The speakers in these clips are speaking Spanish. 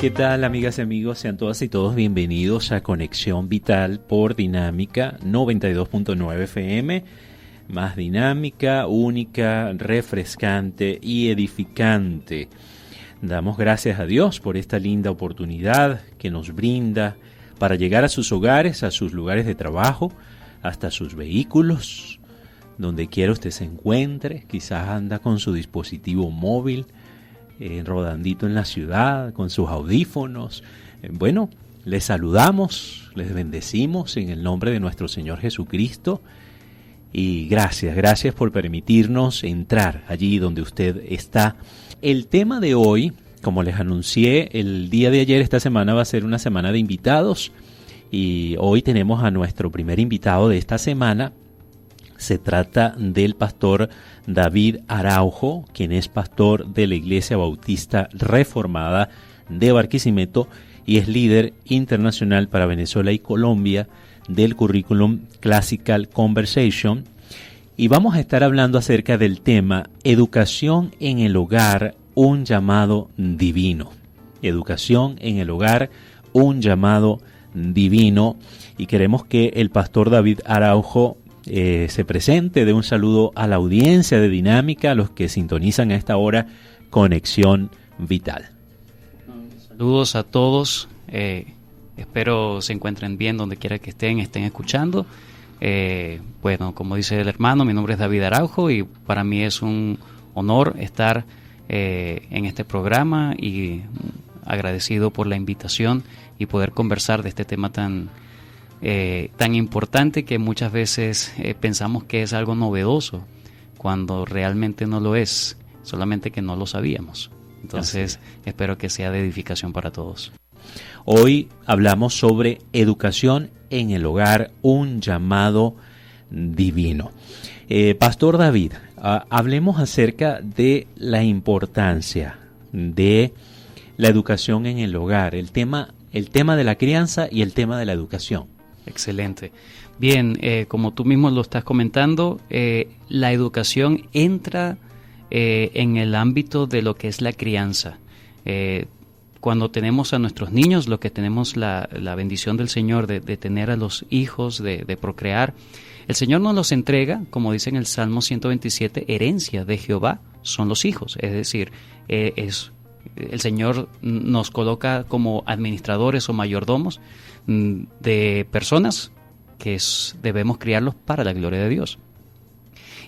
¿qué tal, amigas y amigos? Sean todas y todos bienvenidos a Conexión Vital por Dinámica 92.9 FM. Más dinámica, única, refrescante y edificante. Damos gracias a Dios por esta linda oportunidad que nos brinda para llegar a sus hogares, a sus lugares de trabajo, hasta sus vehículos, donde quiera usted se encuentre. Quizás anda con su dispositivo móvil, rodandito en la ciudad, con sus audífonos. Bueno, les saludamos, les bendecimos en el nombre de nuestro Señor Jesucristo. Y gracias por permitirnos entrar allí donde usted está. El tema de hoy, como les anuncié el día de ayer, esta semana va a ser una semana de invitados. Y hoy tenemos a nuestro primer invitado de esta semana. Se trata del pastor David Araujo, quien es pastor de la Iglesia Bautista Reformada de Barquisimeto y es líder internacional para Venezuela y Colombia del currículum Classical Conversation. Y vamos a estar hablando acerca del tema Educación en el hogar, un llamado divino. Educación en el hogar, un llamado divino. Y queremos que el pastor David Araujo se presente, dé un saludo a la audiencia de Dinámica, a los que sintonizan a esta hora Conexión Vital. Saludos a todos, espero se encuentren bien donde quiera que estén escuchando. Bueno, como dice el hermano, mi nombre es David Araujo y para mí es un honor estar en este programa y agradecido por la invitación y poder conversar de este tema tan importante que muchas veces pensamos que es algo novedoso cuando realmente no lo es, solamente que no lo sabíamos. Entonces espero que sea de edificación para todos. Hoy hablamos sobre educación en el hogar, un llamado divino. Pastor David, hablemos acerca de la importancia de la educación en el hogar, el tema de la crianza y el tema de la educación. Excelente. Bien, como tú mismo lo estás comentando, la educación entra en el ámbito de lo que es la crianza. Cuando tenemos a nuestros niños, lo que tenemos la bendición del Señor de tener a los hijos, de procrear, el Señor nos los entrega, como dice en el Salmo 127, herencia de Jehová son los hijos. Es decir, el Señor nos coloca como administradores o mayordomos de personas que debemos criarlos para la gloria de Dios.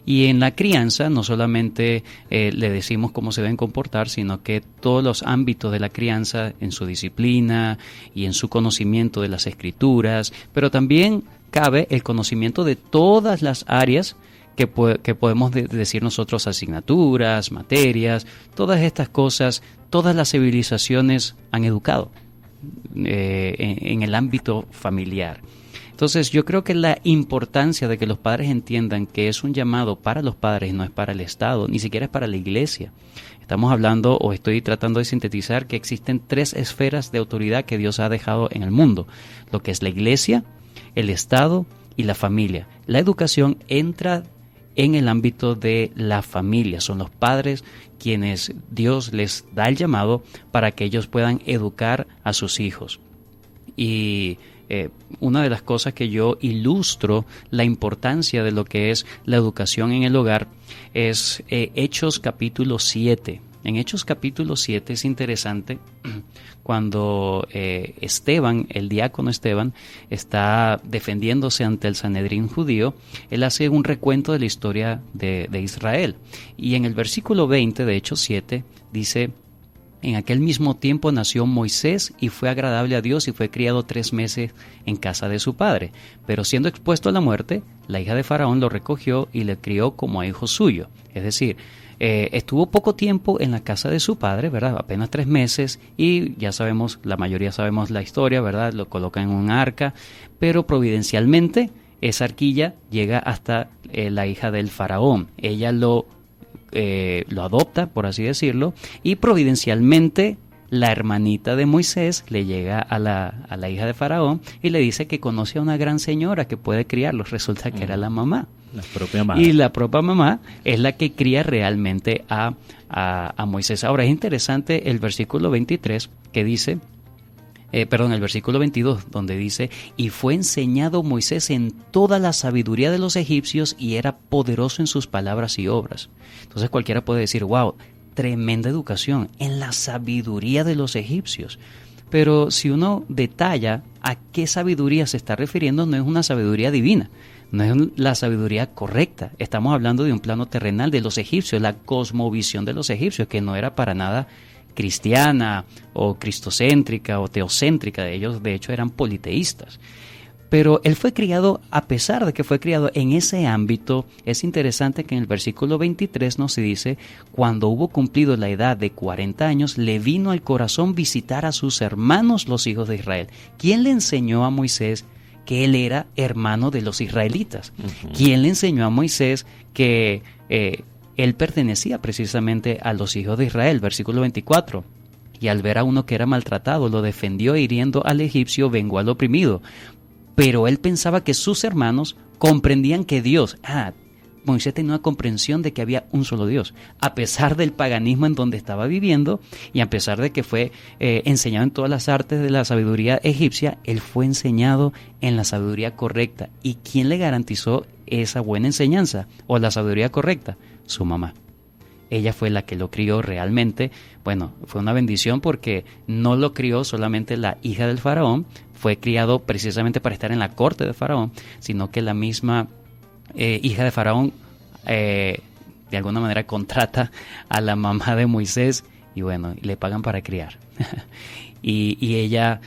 Y en la crianza no solamente le decimos cómo se deben comportar, sino que todos los ámbitos de la crianza, en su disciplina y en su conocimiento de las Escrituras, pero también cabe el conocimiento de todas las áreas que podemos decir nosotros, asignaturas, materias, todas estas cosas, todas las civilizaciones han educado en el ámbito familiar. Entonces yo creo que la importancia de que los padres entiendan que es un llamado para los padres, no es para el Estado, ni siquiera es para la iglesia. Estamos hablando, o estoy tratando de sintetizar, que existen 3 esferas de autoridad que Dios ha dejado en el mundo: lo que es la iglesia, el Estado y la familia. La educación entra en el ámbito de la familia. Son los padres quienes Dios les da el llamado para que ellos puedan educar a sus hijos. Y una de las cosas que yo ilustro la importancia de lo que es la educación en el hogar es Hechos capítulo 7. En Hechos capítulo 7 es interesante cuando Esteban, el diácono Esteban, está defendiéndose ante el Sanedrín judío. Él hace un recuento de la historia de Israel. Y en el versículo 20 de Hechos 7 dice: en aquel mismo tiempo nació Moisés y fue agradable a Dios y fue criado 3 meses en casa de su padre. Pero siendo expuesto a la muerte, la hija de Faraón lo recogió y le crió como a hijo suyo. Es decir, estuvo poco tiempo en la casa de su padre, ¿verdad? Apenas 3 meses, y ya sabemos, la mayoría sabemos la historia, ¿verdad? Lo colocan en un arca, pero providencialmente esa arquilla llega hasta la hija del faraón. Ella lo adopta, por así decirlo, y providencialmente la hermanita de Moisés le llega a la hija de Faraón y le dice que conoce a una gran señora que puede criarlos. Resulta que era la mamá. La propia madre. Y la propia mamá es la que cría realmente a a Moisés. Ahora es interesante el versículo 23 que dice, el versículo 22, donde dice, y fue enseñado Moisés en toda la sabiduría de los egipcios y era poderoso en sus palabras y obras. Entonces cualquiera puede decir, wow, tremenda educación en la sabiduría de los egipcios. Pero si uno detalla a qué sabiduría se está refiriendo, no es una sabiduría divina, no es la sabiduría correcta. Estamos hablando de un plano terrenal de los egipcios, la cosmovisión de los egipcios, que no era para nada cristiana o cristocéntrica o teocéntrica. Ellos de hecho eran politeístas. Pero él fue criado, a pesar de que fue criado en ese ámbito, es interesante que en el versículo 23 nos dice, cuando hubo cumplido la edad de 40 años, le vino al corazón visitar a sus hermanos los hijos de Israel. ¿Quién le enseñó a Moisés que él era hermano de los israelitas? Uh-huh. ¿Quién le enseñó a Moisés que él pertenecía precisamente a los hijos de Israel? Versículo 24. Y al ver a uno que era maltratado, lo defendió hiriendo al egipcio, vengó al oprimido. Pero él pensaba que sus hermanos comprendían que Dios, Moisés tenía una comprensión de que había un solo Dios, a pesar del paganismo en donde estaba viviendo y a pesar de que fue enseñado en todas las artes de la sabiduría egipcia, él fue enseñado en la sabiduría correcta. ¿Y quién le garantizó esa buena enseñanza o la sabiduría correcta? Su mamá. Ella fue la que lo crió realmente. Bueno, fue una bendición porque no lo crió solamente la hija del faraón, fue criado precisamente para estar en la corte de faraón, sino que la misma hija de faraón de alguna manera contrata a la mamá de Moisés y bueno, le pagan para criar. y ella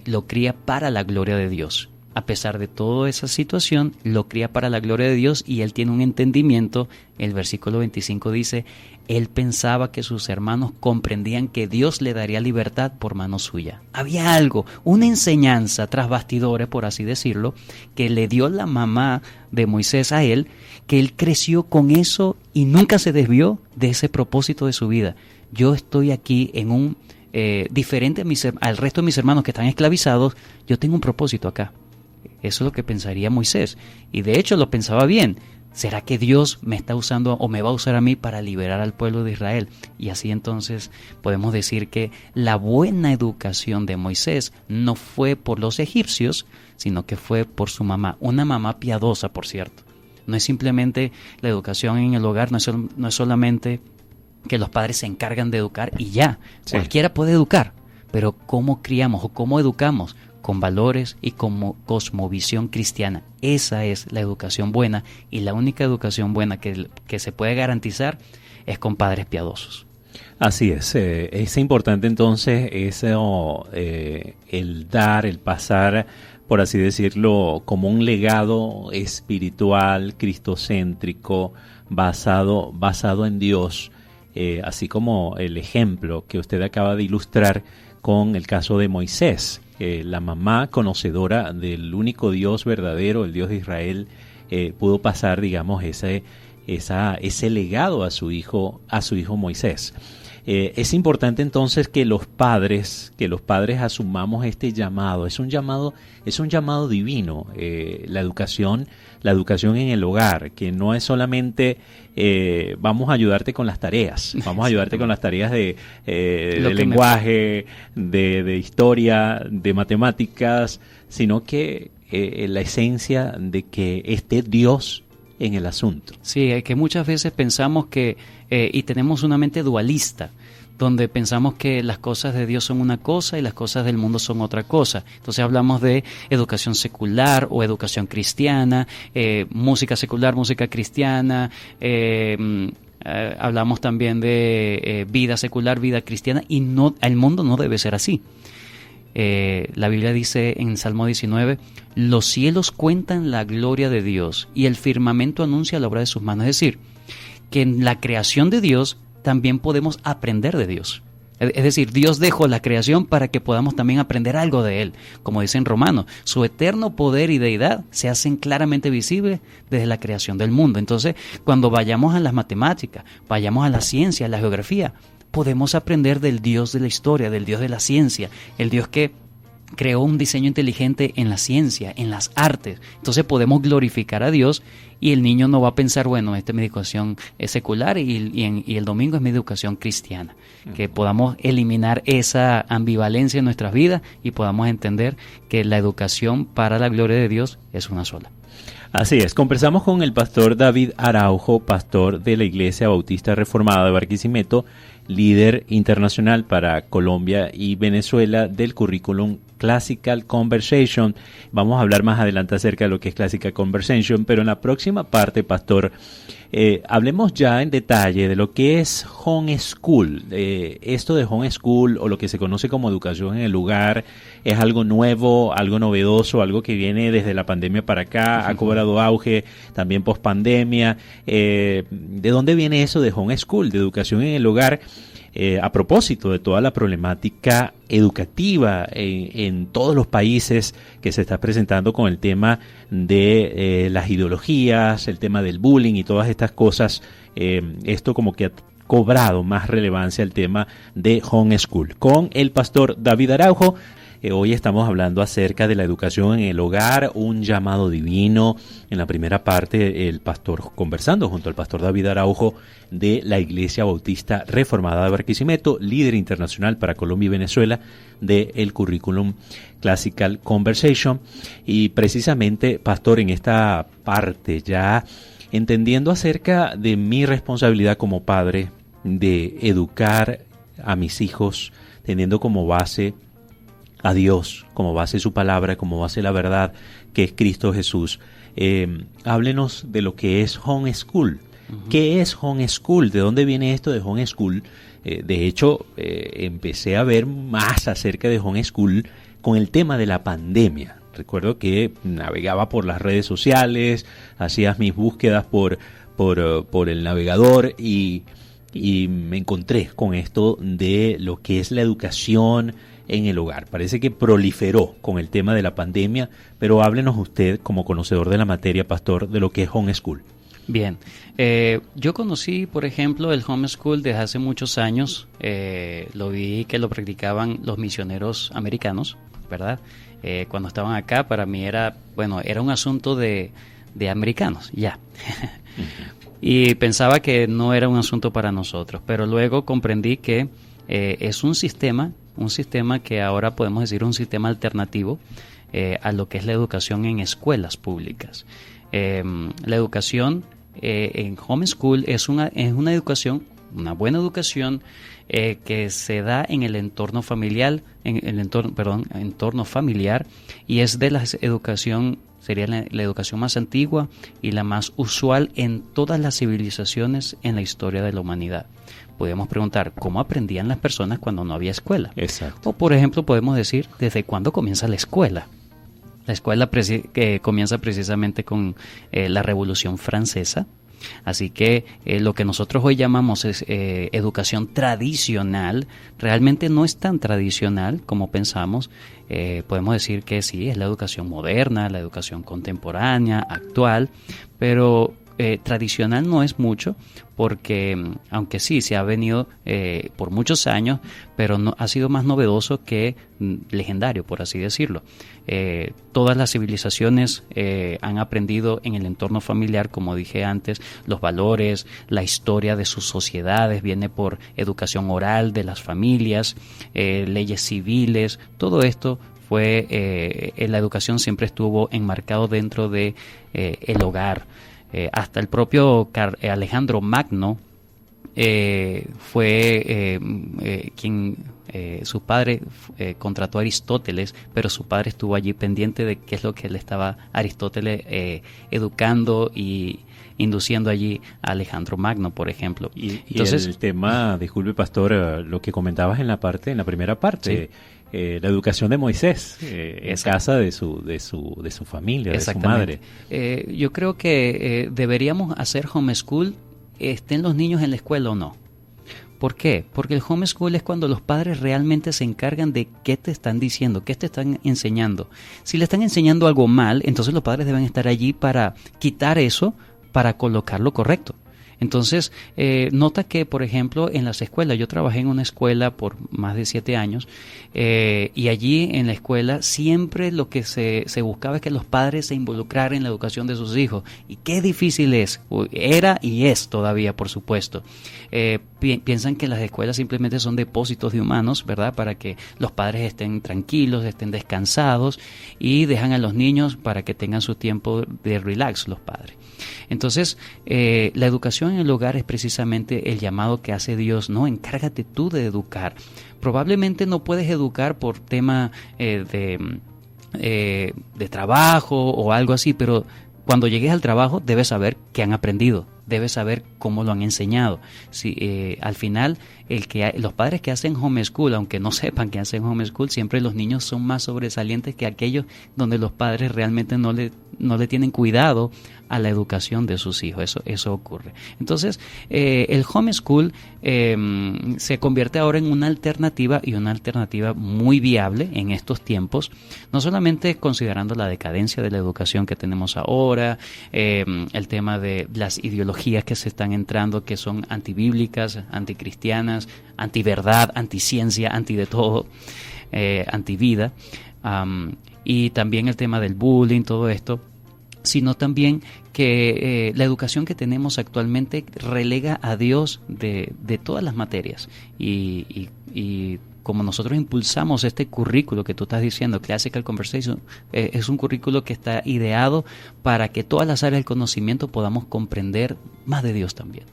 lo cría para la gloria de Dios. A pesar de toda esa situación, lo cría para la gloria de Dios y él tiene un entendimiento. El versículo 25 dice, él pensaba que sus hermanos comprendían que Dios le daría libertad por mano suya. Había algo, una enseñanza tras bastidores, por así decirlo, que le dio la mamá de Moisés a él, que él creció con eso y nunca se desvió de ese propósito de su vida. Yo estoy aquí en un diferente al resto de mis hermanos que están esclavizados, yo tengo un propósito acá. Eso es lo que pensaría Moisés. Y de hecho lo pensaba bien. ¿Será que Dios me está usando o me va a usar a mí para liberar al pueblo de Israel? Y así entonces podemos decir que la buena educación de Moisés no fue por los egipcios, sino que fue por su mamá. Una mamá piadosa, por cierto. No es simplemente la educación en el hogar, no es solamente que los padres se encargan de educar y ya. Sí. Cualquiera puede educar, pero ¿cómo criamos o cómo educamos? Con valores y con cosmovisión cristiana. Esa es la educación buena y la única educación buena que se puede garantizar es con padres piadosos. Así es importante entonces eso, el dar, el pasar, por así decirlo, como un legado espiritual, cristocéntrico, basado en Dios, así como el ejemplo que usted acaba de ilustrar con el caso de Moisés. La mamá conocedora del único Dios verdadero, el Dios de Israel, pudo pasar, digamos, ese legado a su hijo Moisés. Es importante entonces que los padres asumamos este llamado. Es un llamado divino. La educación en el hogar, que no es solamente vamos a ayudarte con las tareas, vamos a ayudarte con las tareas de lenguaje, de historia, de matemáticas, sino que la esencia de que esté Dios en el asunto. Sí, es que muchas veces pensamos que, y tenemos una mente dualista, donde pensamos que las cosas de Dios son una cosa y las cosas del mundo son otra cosa. Entonces hablamos de educación secular o educación cristiana, música secular, música cristiana, hablamos también de vida secular, vida cristiana, y no, el mundo no debe ser así. La Biblia dice en Salmo 19, los cielos cuentan la gloria de Dios y el firmamento anuncia la obra de sus manos. Es decir, que en la creación de Dios también podemos aprender de Dios. Es decir, Dios dejó la creación para que podamos también aprender algo de Él. Como dice en Romanos, su eterno poder y deidad se hacen claramente visibles desde la creación del mundo. Entonces, cuando vayamos a las matemáticas, vayamos a la ciencia, a la geografía, podemos aprender del Dios de la historia, del Dios de la ciencia, el Dios que creó un diseño inteligente en la ciencia, en las artes. Entonces podemos glorificar a Dios y el niño no va a pensar, bueno, esta es mi educación secular y el domingo es mi educación cristiana. Que podamos eliminar esa ambivalencia en nuestras vidas y podamos entender que la educación para la gloria de Dios es una sola. Así es, conversamos con el pastor David Araujo, pastor de la Iglesia Bautista Reformada de Barquisimeto, líder internacional para Colombia y Venezuela del currículum Classical Conversation. Vamos a hablar más adelante acerca de lo que es Classical Conversation, pero en la próxima parte, pastor, hablemos ya en detalle de lo que es homeschool. Esto de homeschool, o lo que se conoce como educación en el hogar, es algo nuevo, algo novedoso, algo que viene desde la pandemia para acá, ha cobrado auge también post pandemia. ¿De dónde viene eso de homeschool, de educación en el hogar? A propósito de toda la problemática educativa en todos los países que se está presentando con el tema de las ideologías, el tema del bullying y todas estas cosas, esto como que ha cobrado más relevancia el tema de homeschool. Con el pastor David Araujo, hoy estamos hablando acerca de la educación en el hogar, un llamado divino. En la primera parte, el pastor conversando junto al pastor David Araujo de la Iglesia Bautista Reformada de Barquisimeto, líder internacional para Colombia y Venezuela del currículum Classical Conversation. Y precisamente, pastor, en esta parte ya entendiendo acerca de mi responsabilidad como padre de educar a mis hijos, teniendo como base a Dios, como base su palabra, como base la verdad que es Cristo Jesús. Háblenos de lo que es homeschool. ¿Qué es homeschool? ¿De dónde viene esto de homeschool? De hecho, empecé a ver más acerca de homeschool con el tema de la pandemia. Recuerdo que navegaba por las redes sociales, hacía mis búsquedas por el navegador y me encontré con esto de lo que es la educación en el hogar. Parece que proliferó con el tema de la pandemia, pero háblenos usted, como conocedor de la materia, pastor, de lo que es homeschool. Bien, yo conocí, por ejemplo, el homeschool desde hace muchos años. Lo vi que lo practicaban los misioneros americanos, ¿verdad? Cuando estaban acá, para mí era un asunto de americanos, ya. Y pensaba que no era un asunto para nosotros, pero luego comprendí que es un sistema que ahora podemos decir un sistema alternativo a lo que es la educación en escuelas públicas. La educación en homeschool es una educación, una buena educación que se da en el entorno familiar, entorno familiar, y es de la educación, sería la educación más antigua y la más usual en todas las civilizaciones en la historia de la humanidad. Podemos preguntar cómo aprendían las personas cuando no había escuela. Exacto. O, por ejemplo, podemos decir desde cuándo comienza la escuela. La escuela comienza precisamente con la Revolución Francesa. Así que lo que nosotros hoy llamamos educación tradicional, realmente no es tan tradicional como pensamos. Podemos decir que sí, es la educación moderna, la educación contemporánea, actual, pero tradicional no es mucho, porque aunque sí se ha venido por muchos años, pero no ha sido más novedoso que legendario, por así decirlo. Todas las civilizaciones han aprendido en el entorno familiar, como dije antes, los valores, la historia de sus sociedades viene por educación oral de las familias, leyes civiles, todo esto fue, la educación siempre estuvo enmarcado dentro de el hogar. Hasta el propio Alejandro Magno fue quien su padre contrató a Aristóteles, pero su padre estuvo allí pendiente de qué es lo que le estaba Aristóteles educando y induciendo allí a Alejandro Magno, por ejemplo. Entonces, el tema, disculpe pastor, lo que comentabas en la primera parte, sí. La educación de Moisés en casa de su familia, de su madre. Yo creo que deberíamos hacer homeschool, estén los niños en la escuela o no. ¿Por qué? Porque el homeschool es cuando los padres realmente se encargan de qué te están diciendo, qué te están enseñando. Si le están enseñando algo mal, entonces los padres deben estar allí para quitar eso, para colocar lo correcto. Entonces, nota que, por ejemplo, en las escuelas, yo trabajé en una escuela por más de 7 años, y allí en la escuela siempre lo que se buscaba es que los padres se involucraran en la educación de sus hijos. Y qué difícil era y es todavía, por supuesto. Piensan que las escuelas simplemente son depósitos de humanos, ¿verdad? Para que los padres estén tranquilos, estén descansados, y dejan a los niños para que tengan su tiempo de relax los padres. Entonces, la educación en el hogar es precisamente el llamado que hace Dios, ¿no? Encárgate tú de educar. Probablemente no puedes educar por tema de trabajo o algo así, pero cuando llegues al trabajo debes saber qué han aprendido, debes saber cómo lo han enseñado. Si, al final, los padres que hacen homeschool, aunque no sepan que hacen homeschool, siempre los niños son más sobresalientes que aquellos donde los padres realmente no le tienen cuidado a la educación de sus hijos. Eso ocurre. Entonces, el homeschool se convierte ahora en una alternativa, y una alternativa muy viable en estos tiempos, no solamente considerando la decadencia de la educación que tenemos ahora, el tema de las ideologías que se están entrando, que son antibíblicas, anticristianas, antiverdad, anticiencia, anti de todo, antivida, y también el tema del bullying, todo esto, sino también que la educación que tenemos actualmente relega a Dios de todas las materias, y como nosotros impulsamos este currículo que tú estás diciendo, Classical Conversation, es un currículo que está ideado para que todas las áreas del conocimiento podamos comprender más de Dios también.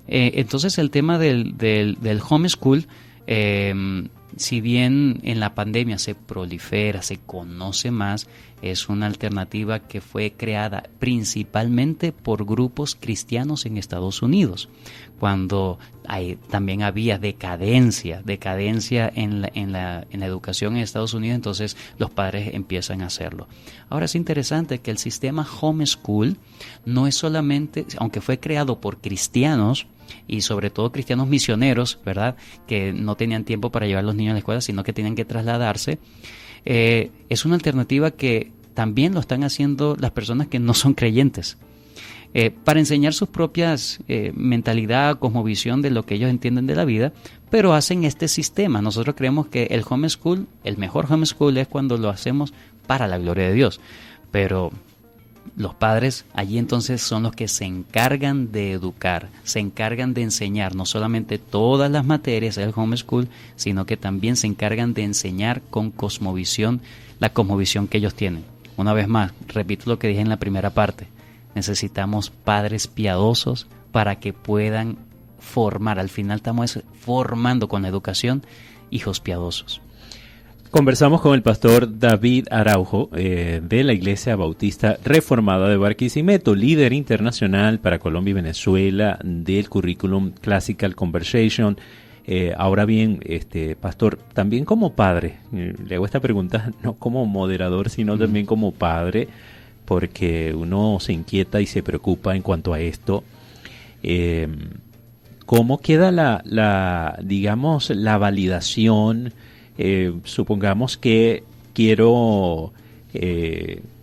Entonces el tema del homeschool, si bien en la pandemia se prolifera, se conoce más, es una alternativa que fue creada principalmente por grupos cristianos en Estados Unidos, cuando también había decadencia en la educación en Estados Unidos. Entonces los padres empiezan a hacerlo. Ahora, es interesante que el sistema homeschool no es solamente, aunque fue creado por cristianos, y sobre todo cristianos misioneros, ¿verdad?, que no tenían tiempo para llevar a los niños a la escuela, sino que tenían que trasladarse, es una alternativa que también lo están haciendo las personas que no son creyentes, para enseñar sus propias mentalidad, cosmovisión de lo que ellos entienden de la vida, pero hacen este sistema. Nosotros creemos que el homeschool, el mejor homeschool, es cuando lo hacemos para la gloria de Dios, pero los padres allí entonces son los que se encargan de educar, se encargan de enseñar no solamente todas las materias del homeschool, sino que también se encargan de enseñar con cosmovisión, la cosmovisión que ellos tienen. Una vez más, repito lo que dije en la primera parte, necesitamos padres piadosos para que puedan formar, al final estamos formando con la educación hijos piadosos. Conversamos con el pastor David Araujo, de la Iglesia Bautista Reformada de Barquisimeto, líder internacional para Colombia y Venezuela del currículum Classical Conversation. Ahora bien, pastor, también como padre, le hago esta pregunta no como moderador, sino también como padre, porque uno se inquieta y se preocupa en cuanto a esto. ¿Cómo queda la validación? Supongamos que quiero,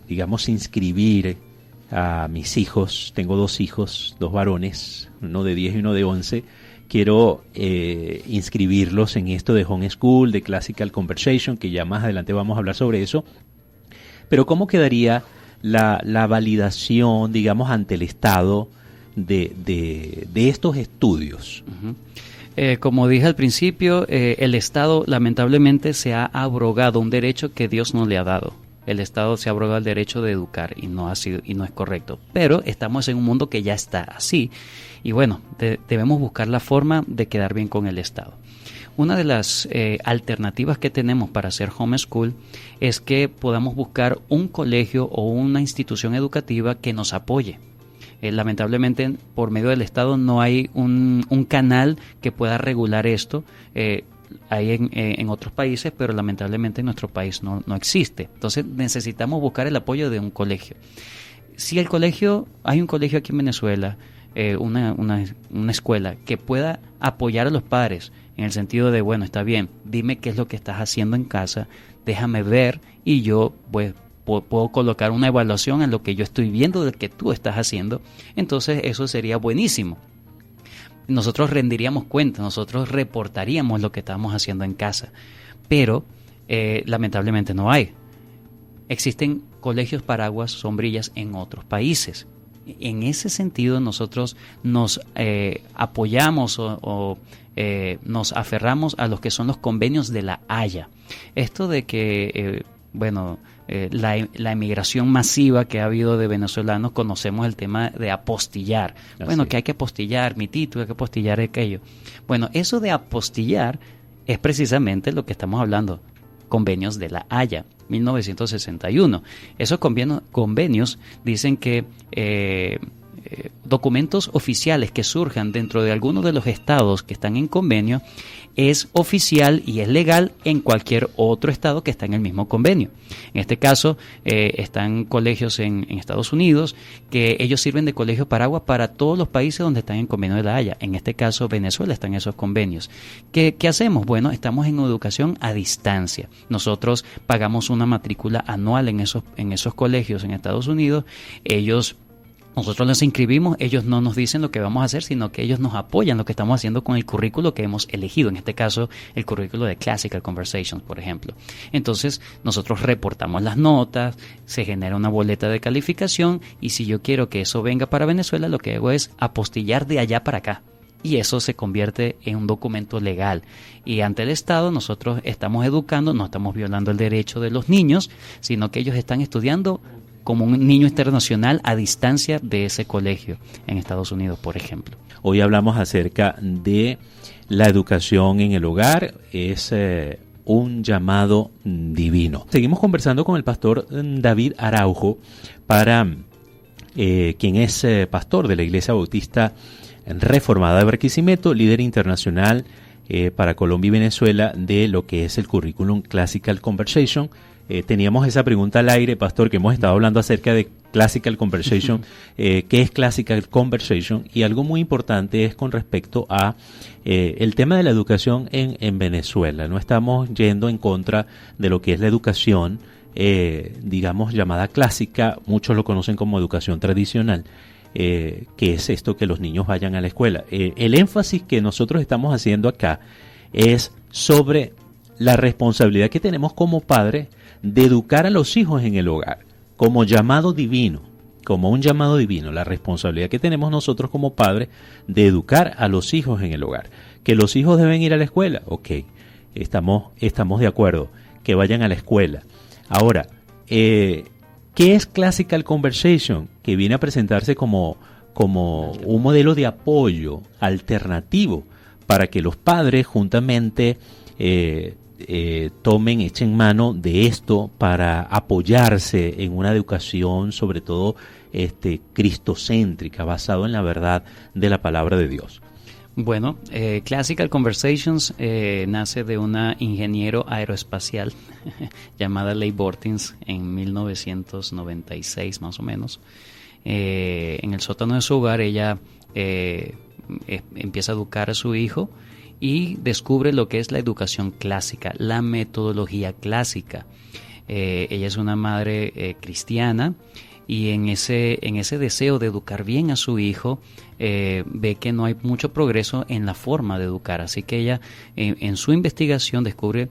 inscribir a mis hijos. Tengo 2 hijos, 2 varones, uno de 10 y uno de 11. Quiero inscribirlos en esto de homeschool, de Classical Conversation, que ya más adelante vamos a hablar sobre eso. Pero ¿cómo quedaría la validación, ante el Estado de estos estudios? Uh-huh. Como dije al principio, el Estado lamentablemente se ha abrogado un derecho que Dios no le ha dado. El Estado se ha abrogado el derecho de educar y no es correcto. Pero estamos en un mundo que ya está así, y bueno, debemos buscar la forma de quedar bien con el Estado. Una de las alternativas que tenemos para hacer homeschool es que podamos buscar un colegio o una institución educativa que nos apoye. Lamentablemente, por medio del Estado no hay un canal que pueda regular esto. Hay en otros países, pero lamentablemente en nuestro país no existe. Entonces necesitamos buscar el apoyo de un colegio. Si hay un colegio aquí en Venezuela, una escuela que pueda apoyar a los padres en el sentido de, bueno, está bien, dime qué es lo que estás haciendo en casa, déjame ver y yo pues puedo colocar una evaluación en lo que yo estoy viendo de que tú estás haciendo, entonces eso sería buenísimo. Nosotros rendiríamos cuenta, nosotros reportaríamos lo que estamos haciendo en casa, pero lamentablemente no hay. Existen colegios paraguas, sombrillas en otros países. En ese sentido nosotros nos apoyamos o nos aferramos a los que son los convenios de La Haya. Esto de que, la emigración masiva que ha habido de venezolanos, conocemos el tema de apostillar. Bueno, que hay que apostillar mi título, hay que apostillar aquello. Bueno, eso de apostillar es precisamente lo que estamos hablando. Convenios de La Haya, 1961. Esos convenios dicen que documentos oficiales que surjan dentro de alguno de los estados que están en convenio es oficial y es legal en cualquier otro estado que está en el mismo convenio. En este caso, están colegios en Estados Unidos que ellos sirven de colegio paraguas para todos los países donde están en convenio de La Haya. En este caso, Venezuela está en esos convenios. ¿Qué hacemos? Bueno, estamos en educación a distancia. Nosotros pagamos una matrícula anual en esos colegios en Estados Unidos. Nosotros los inscribimos, ellos no nos dicen lo que vamos a hacer, sino que ellos nos apoyan lo que estamos haciendo con el currículo que hemos elegido, en este caso el currículo de Classical Conversations, por ejemplo. Entonces nosotros reportamos las notas, se genera una boleta de calificación y si yo quiero que eso venga para Venezuela, lo que hago es apostillar de allá para acá. Y eso se convierte en un documento legal. Y ante el Estado nosotros estamos educando, no estamos violando el derecho de los niños, sino que ellos están estudiando como un niño internacional a distancia de ese colegio en Estados Unidos, por ejemplo. Hoy hablamos acerca de la educación en el hogar, es un llamado divino. Seguimos conversando con el pastor David Araujo, quien es pastor de la Iglesia Bautista Reformada de Barquisimeto, líder internacional para Colombia y Venezuela de lo que es el currículum Classical Conversation. Teníamos esa pregunta al aire, pastor, que hemos estado hablando acerca de Classical Conversation. ¿Qué es Classical Conversation? Y algo muy importante es con respecto a el tema de la educación en Venezuela. No estamos yendo en contra de lo que es la educación, digamos, llamada clásica. Muchos lo conocen como educación tradicional. Que es esto que los niños vayan a la escuela. El énfasis que nosotros estamos haciendo acá es sobre la responsabilidad que tenemos como padres de educar a los hijos en el hogar, como llamado divino, como un llamado divino, la responsabilidad que tenemos nosotros como padres de educar a los hijos en el hogar. Que los hijos deben ir a la escuela, ok, estamos de acuerdo, que vayan a la escuela. Ahora, ¿qué es Classical Conversation? Que viene a presentarse como un modelo de apoyo alternativo para que los padres juntamente echen mano de esto para apoyarse en una educación sobre todo cristocéntrica, basado en la verdad de la palabra de Dios. Bueno, Classical Conversations nace de una ingeniero aeroespacial llamada Leigh Bortins en 1996 más o menos. En el sótano de su hogar ella empieza a educar a su hijo y descubre lo que es la educación clásica, la metodología clásica. Ella es una madre cristiana y en ese deseo de educar bien a su hijo ve que no hay mucho progreso en la forma de educar, así que ella en su investigación descubre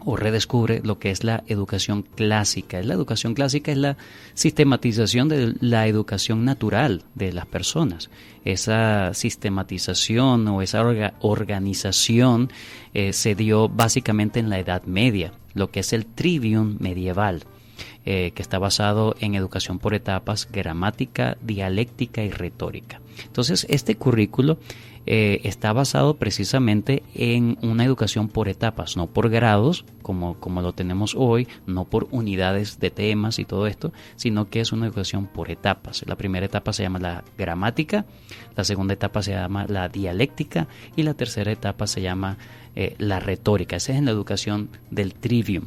o redescubre lo que es la educación clásica. La educación clásica es la sistematización de la educación natural de las personas. Esa sistematización o esa organización se dio básicamente en la Edad Media, lo que es el trivium medieval, que está basado en educación por etapas, gramática, dialéctica y retórica. Entonces, este currículo está basado precisamente en una educación por etapas, no por grados, como lo tenemos hoy, no por unidades de temas y todo esto, sino que es una educación por etapas. La primera etapa se llama la gramática, la segunda etapa se llama la dialéctica y la tercera etapa se llama la retórica. Esa es en la educación del trivium.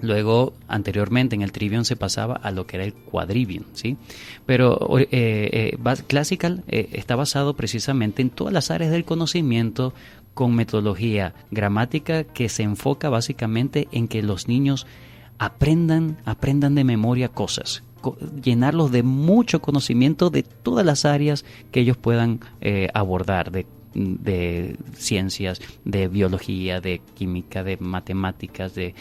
Luego, anteriormente, en el trivium se pasaba a lo que era el quadrivium, ¿sí? Pero Classical está basado precisamente en todas las áreas del conocimiento con metodología gramática que se enfoca básicamente en que los niños aprendan de memoria cosas, llenarlos de mucho conocimiento de todas las áreas que ellos puedan abordar, de ciencias, de biología, de química, de matemáticas, de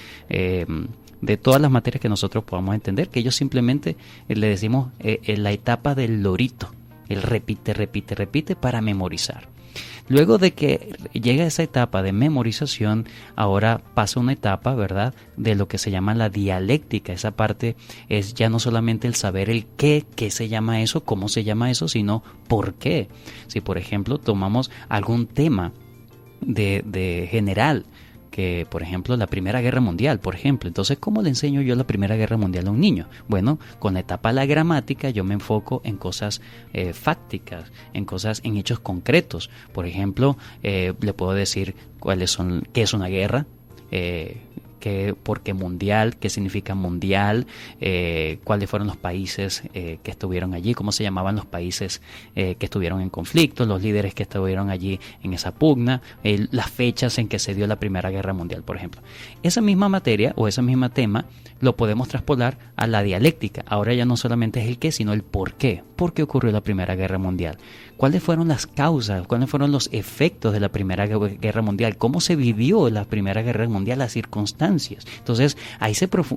todas las materias que nosotros podamos entender, que ellos simplemente le decimos en la etapa del lorito, el repite para memorizar. Luego de que llega esa etapa de memorización, ahora pasa una etapa, ¿verdad?, de lo que se llama la dialéctica. Esa parte es ya no solamente el saber el qué se llama eso, cómo se llama eso, sino por qué. Si, por ejemplo, tomamos algún tema de general, que por ejemplo la Primera Guerra Mundial, por ejemplo, entonces ¿cómo le enseño yo la Primera Guerra Mundial a un niño? Bueno, con la etapa de la gramática yo me enfoco en cosas fácticas, en hechos concretos. Por ejemplo, le puedo decir qué es una guerra, por qué mundial, qué significa mundial, cuáles fueron los países que estuvieron allí, cómo se llamaban los países que estuvieron en conflicto, los líderes que estuvieron allí en esa pugna, las fechas en que se dio la Primera Guerra Mundial, por ejemplo. Esa misma materia o ese mismo tema lo podemos traspolar a la dialéctica. Ahora ya no solamente es el qué, sino el por qué. ¿Por qué ocurrió la Primera Guerra Mundial? ¿Cuáles fueron las causas? ¿Cuáles fueron los efectos de la Primera Guerra Mundial? ¿Cómo se vivió la Primera Guerra Mundial? Las circunstancias. Entonces, ahí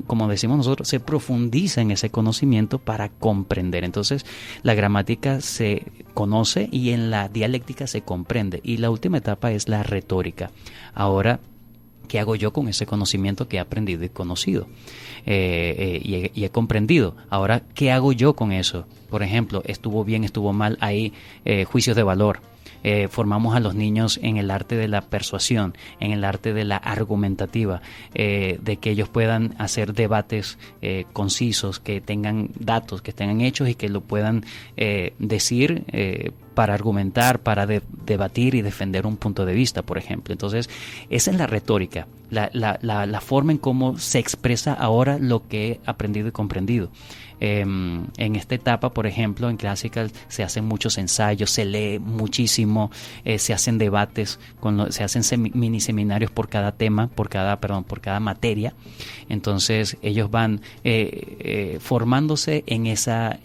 como decimos nosotros, se profundiza en ese conocimiento para comprender. Entonces, la gramática se conoce y en la dialéctica se comprende. Y la última etapa es la retórica. Ahora, ¿qué hago yo con ese conocimiento que he aprendido y conocido? Y he comprendido. Ahora, ¿qué hago yo con eso? Por ejemplo, estuvo bien, estuvo mal, hay juicios de valor. Formamos a los niños en el arte de la persuasión, en el arte de la argumentativa, de que ellos puedan hacer debates concisos, que tengan datos, que tengan hechos y que lo puedan decir para argumentar, para debatir y defender un punto de vista, por ejemplo. Entonces, esa es la retórica, la forma en cómo se expresa ahora lo que he aprendido y comprendido. En esta etapa, por ejemplo, en Classical se hacen muchos ensayos, se lee muchísimo, se hacen debates, se hacen mini seminarios por cada tema, por cada materia. Entonces ellos van formándose en esa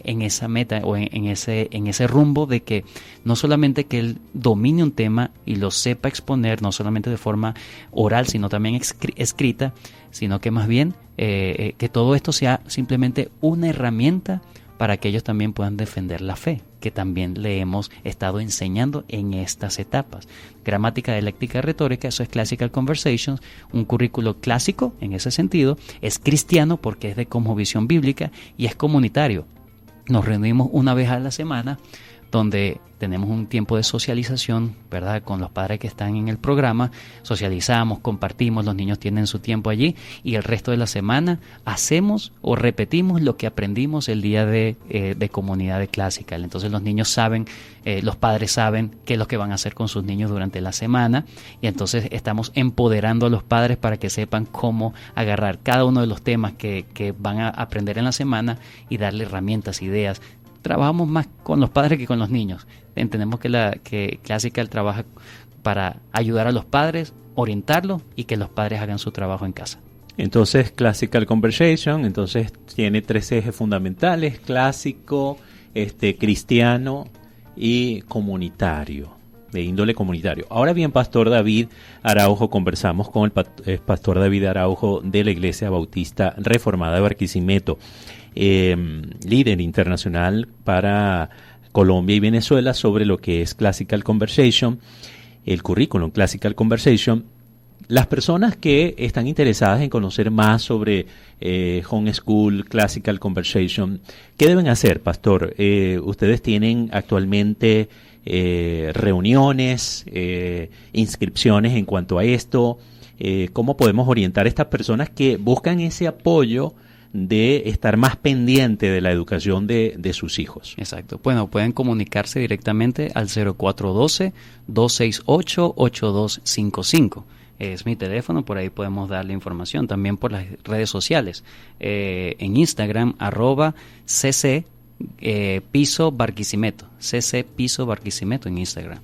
meta o en ese rumbo de que no solamente que él domine un tema y lo sepa exponer, no solamente de forma oral, sino también escrita, sino que más bien que todo esto sea simplemente una herramienta para que ellos también puedan defender la fe, que también le hemos estado enseñando en estas etapas. Gramática, dialéctica, retórica, eso es Classical Conversations, un currículo clásico en ese sentido, es cristiano porque es de cosmovisión bíblica y es comunitario. Nos reunimos una vez a la semana, donde tenemos un tiempo de socialización, ¿verdad?, con los padres que están en el programa, socializamos, compartimos, los niños tienen su tiempo allí y el resto de la semana hacemos o repetimos lo que aprendimos el día de comunidad de Classical. Entonces los niños saben, los padres saben qué es lo que van a hacer con sus niños durante la semana y entonces estamos empoderando a los padres para que sepan cómo agarrar cada uno de los temas que van a aprender en la semana y darle herramientas, ideas. Trabajamos más con los padres que con los niños. Entendemos que Classical trabaja para ayudar a los padres, orientarlos y que los padres hagan su trabajo en casa. Entonces, Classical Conversation, entonces tiene 3 ejes fundamentales: clásico, cristiano y comunitario, de índole comunitario. Ahora bien, Pastor David Araujo, conversamos con el Pastor David Araujo de la Iglesia Bautista Reformada de Barquisimeto, líder internacional para Colombia y Venezuela sobre lo que es Classical Conversation, el currículum Classical Conversation. Las personas que están interesadas en conocer más sobre Homeschool Classical Conversation, ¿qué deben hacer, Pastor? Ustedes tienen actualmente reuniones, inscripciones en cuanto a esto. ¿Cómo podemos orientar a estas personas que buscan ese apoyo de estar más pendiente de la educación de sus hijos? Exacto. Bueno, pueden comunicarse directamente al 0412-268-8255. Es mi teléfono, por ahí podemos darle información. También por las redes sociales. En Instagram, @cc Piso Barquisimeto, CC Piso Barquisimeto en Instagram.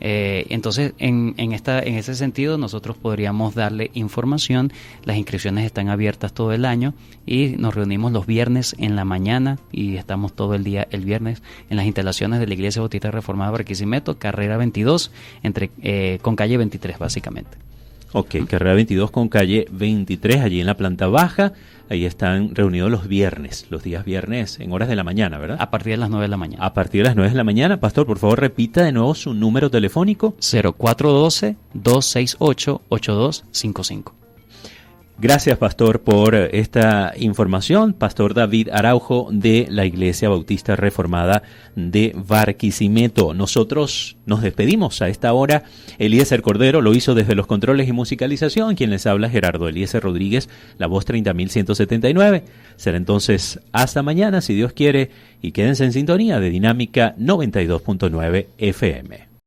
Entonces, en ese sentido, nosotros podríamos darle información. Las inscripciones están abiertas todo el año y nos reunimos los viernes en la mañana y estamos todo el día el viernes en las instalaciones de la Iglesia Bautista Reformada Barquisimeto, carrera 22, con calle 23 básicamente. Ok, carrera 22 con calle 23, allí en la planta baja. Ahí están reunidos los días viernes en horas de la mañana, ¿verdad? A partir de las 9 de la mañana. A partir de las 9 de la mañana. Pastor, por favor, repita de nuevo su número telefónico. 0412-268-8255. Gracias, Pastor, por esta información. Pastor David Araujo de la Iglesia Bautista Reformada de Barquisimeto. Nosotros nos despedimos a esta hora. Eliezer Cordero lo hizo desde los controles y musicalización. Quien les habla, Gerardo Eliezer Rodríguez, la voz 30.179. Será entonces hasta mañana, si Dios quiere, y quédense en sintonía de Dinámica 92.9 FM.